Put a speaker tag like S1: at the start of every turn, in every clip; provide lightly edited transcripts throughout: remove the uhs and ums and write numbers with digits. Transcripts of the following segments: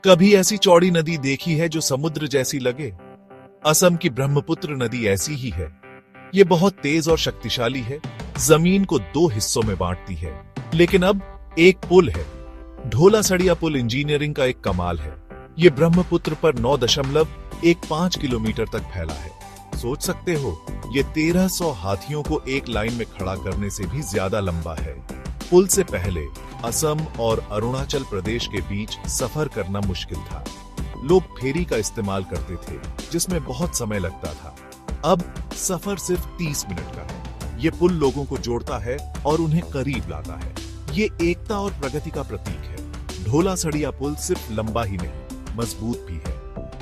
S1: कभी ऐसी चौड़ी नदी देखी है जो समुद्र जैसी लगे? असम की ब्रह्मपुत्र नदी ऐसी ही है। ये बहुत तेज और शक्तिशाली है, जमीन को दो हिस्सों में बांटती है। लेकिन अब एक पुल है। ढोला सड़िया पुल इंजीनियरिंग का एक कमाल है। ये ब्रह्मपुत्र पर 9.15 किलोमीटर तक फैला है। सोच सकते हो, ये 1300 हाथियों को एक लाइन में खड़ा करने से भी ज्यादा लंबा है। पुल से पहले असम और अरुणाचल प्रदेश के बीच सफर करना मुश्किल था। लोग फेरी का इस्तेमाल करते थे, जिसमें बहुत समय लगता था। अब सफर सिर्फ 30 मिनट का है। ये पुल लोगों को जोड़ता है और उन्हें करीब लाता है। ये एकता और प्रगति का प्रतीक है। ढोला सड़िया पुल सिर्फ लंबा ही नहीं, मजबूत भी है।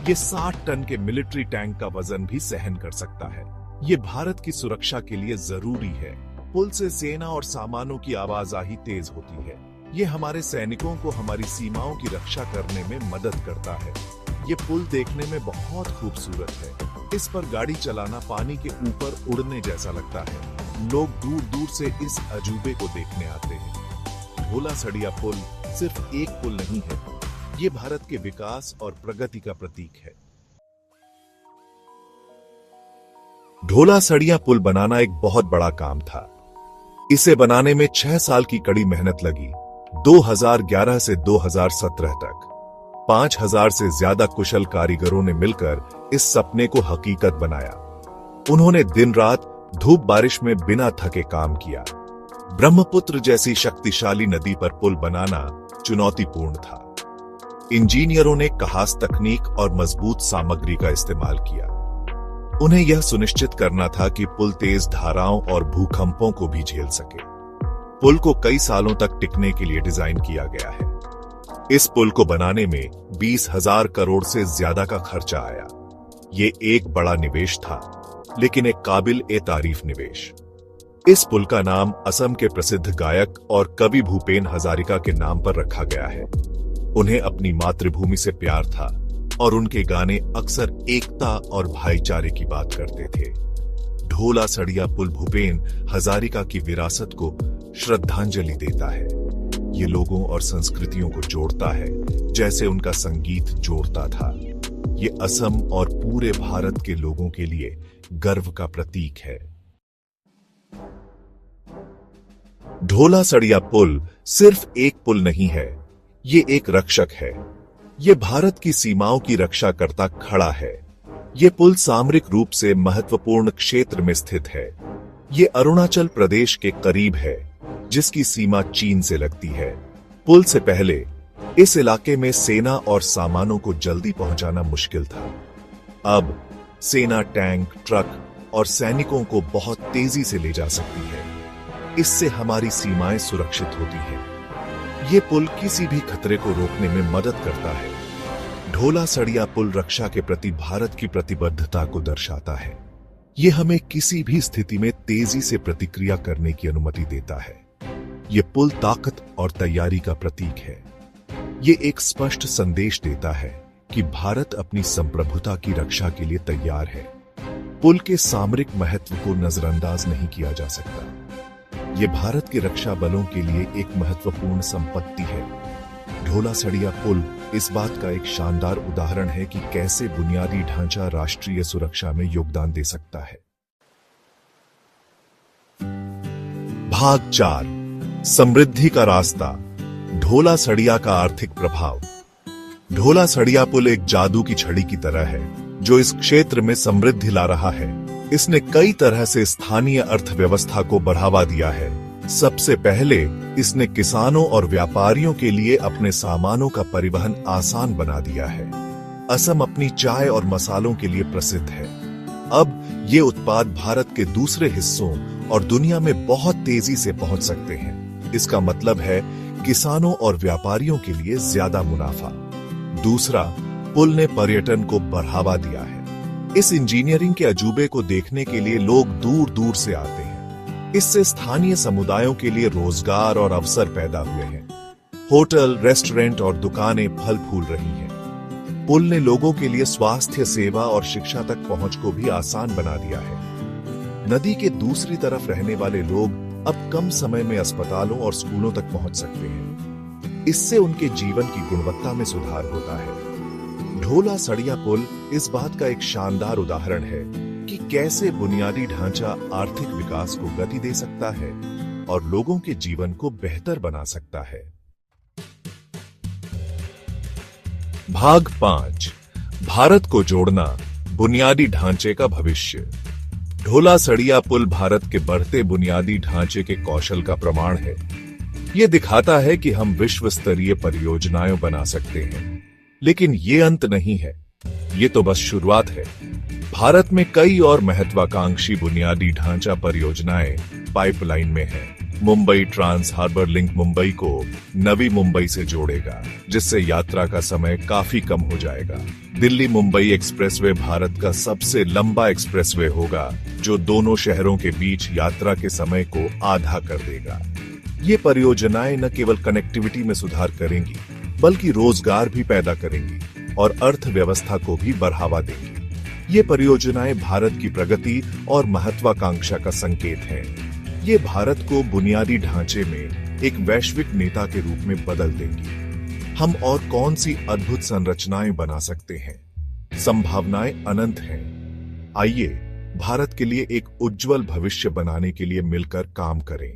S1: ये 60 टन के मिलिट्री टैंक का वजन भी सहन कर सकता है। ये भारत की सुरक्षा के लिए जरूरी है। पुल से सेना और सामानों की आवाजाही तेज होती है। ये हमारे सैनिकों को हमारी सीमाओं की रक्षा करने में मदद करता है। ये पुल देखने में बहुत खूबसूरत है। इस पर गाड़ी चलाना पानी के ऊपर उड़ने जैसा लगता है। लोग दूर दूर से इस अजूबे को देखने आते हैं। ढोला सड़िया पुल सिर्फ एक पुल नहीं है, ये भारत के विकास और प्रगति का प्रतीक है। ढोला सड़िया पुल बनाना एक बहुत बड़ा काम था। इसे बनाने में 6 साल की कड़ी मेहनत लगी। 2011 से 2017 तक 5000 से ज्यादा कुशल कारीगरों ने मिलकर इस सपने को हकीकत बनाया। उन्होंने दिन रात धूप बारिश में बिना थके काम किया। ब्रह्मपुत्र जैसी शक्तिशाली नदी पर पुल बनाना चुनौतीपूर्ण था। इंजीनियरों ने कहास तकनीक और मजबूत सामग्री का इस्तेमाल किया। उन्हें यह सुनिश्चित करना था कि पुल तेज धाराओं और भूकंपों को भी झेल सके। पुल को कई सालों तक टिकने के लिए डिजाइन किया गया है। इस पुल को बनाने में 20,000 करोड़ से ज्यादा का खर्चा आया। ये एक बड़ा निवेश था, लेकिन एक काबिल ए तारीफ निवेश। इस पुल का नाम असम के प्रसिद्ध गायक और कवि भूपेन हजारिका के नाम पर रखा गया है। उन्हें अपनी मातृभूमि से प्यार था और उनके गाने अक्सर एकता और भाईचारे की बात करते थे। ढोला सड़िया पुल भूपेन हजारिका की विरासत को श्रद्धांजलि देता है। ये लोगों और संस्कृतियों को जोड़ता है, जैसे उनका संगीत जोड़ता था। ये असम और पूरे भारत के लोगों के लिए गर्व का प्रतीक है। ढोला सड़िया पुल सिर्फ एक पुल नहीं है, ये एक रक्षक है। ये भारत की सीमाओं की रक्षा करता खड़ा है। ये पुल सामरिक रूप से महत्वपूर्ण क्षेत्र में स्थित है। ये अरुणाचल प्रदेश के करीब है, जिसकी सीमा चीन से लगती है। पुल से पहले इस इलाके में सेना और सामानों को जल्दी पहुंचाना मुश्किल था। अब सेना टैंक, ट्रक और सैनिकों को बहुत तेजी से ले जा सकती है। इससे हमारी सीमाएं सुरक्षित होती हैं। ये पुल किसी भी खतरे को रोकने में मदद करता है। ढोला सड़िया पुल रक्षा के प्रति भारत की प्रतिबद्धता को दर्शाता है। ये हमें किसी भी स्थिति में तेजी से प्रतिक्रिया करने की अनुमति देता है। ये पुल ताकत और तैयारी का प्रतीक है। ये एक स्पष्ट संदेश देता है कि भारत अपनी संप्रभुता की रक्षा के लिए तैयार है। पुल के सामरिक महत्व को नजरअंदाज नहीं किया जा सकता। ये भारत के रक्षा बलों के लिए एक महत्वपूर्ण संपत्ति है। ढोला सड़िया पुल इस बात का एक शानदार उदाहरण है कि कैसे बुनियादी ढांचा राष्ट्रीय सुरक्षा में योगदान दे सकता है। भाग 4, समृद्धि का रास्ता। ढोला सड़िया का आर्थिक प्रभाव। ढोला सड़िया पुल एक जादू की छड़ी की तरह है, जो इस क्षेत्र में समृद्धि ला रहा है। इसने कई तरह से स्थानीय अर्थव्यवस्था को बढ़ावा दिया है। सबसे पहले इसने किसानों और व्यापारियों के लिए अपने सामानों का परिवहन आसान बना दिया है। असम अपनी चाय और मसालों के लिए प्रसिद्ध है। अब ये उत्पाद भारत के दूसरे हिस्सों और दुनिया में बहुत तेजी से पहुंच सकते हैं। इसका मतलब है किसानों और व्यापारियों के लिए ज्यादा मुनाफा। दूसरा, पुल ने पर्यटन को बढ़ावा दिया है। इस इंजीनियरिंग के अजूबे को देखने के लिए लोग दूर दूर से आते हैं। इससे स्थानीय समुदायों के लिए रोजगार और अवसर पैदा हुए हैं। होटल, रेस्टोरेंट और दुकानें फल फूल रही हैं। पुल ने लोगों के लिए स्वास्थ्य सेवा और शिक्षा तक पहुंच को भी आसान बना दिया है। नदी के दूसरी तरफ रहने वाले लोग अब कम समय में अस्पतालों और स्कूलों तक पहुंच सकते हैं। इससे उनके जीवन की गुणवत्ता में सुधार होता है। ढोला सड़िया पुल इस बात का एक शानदार उदाहरण है कि कैसे बुनियादी ढांचा आर्थिक विकास को गति दे सकता है और लोगों के जीवन को बेहतर बना सकता है। भाग 5, भारत को जोड़ना, बुनियादी ढांचे का भविष्य। ढोला सड़िया पुल भारत के बढ़ते बुनियादी ढांचे के कौशल का प्रमाण है। यह दिखाता है कि हम विश्व स्तरीय परियोजनाएं बना सकते हैं, लेकिन ये अंत नहीं है, ये तो बस शुरुआत है। भारत में कई और महत्वाकांक्षी बुनियादी ढांचा परियोजनाएं पाइपलाइन में हैं। Mumbai trans harbour link Mumbai को नवी मुंबई से जोड़ेगा, जिससे यात्रा का समय काफी कम हो जाएगा। दिल्ली मुंबई एक्सप्रेसवे भारत का सबसे लंबा एक्सप्रेसवे होगा, जो दोनों शहरों के बीच यात्रा के समय को आधा कर देगा। ये परियोजनाएं न केवल कनेक्टिविटी में सुधार करेंगी, बल्कि रोजगार भी पैदा करेंगी और अर्थव्यवस्था को भी बढ़ावा देंगी। ये परियोजनाएं भारत की प्रगति और महत्वाकांक्षा का संकेत हैं। ये भारत को बुनियादी ढांचे में एक वैश्विक नेता के रूप में बदल देंगी। हम और कौन सी अद्भुत संरचनाएं बना सकते हैं? संभावनाएं अनंत हैं। आइए भारत के लिए एक उज्जवल भविष्य बनाने के लिए मिलकर काम करें।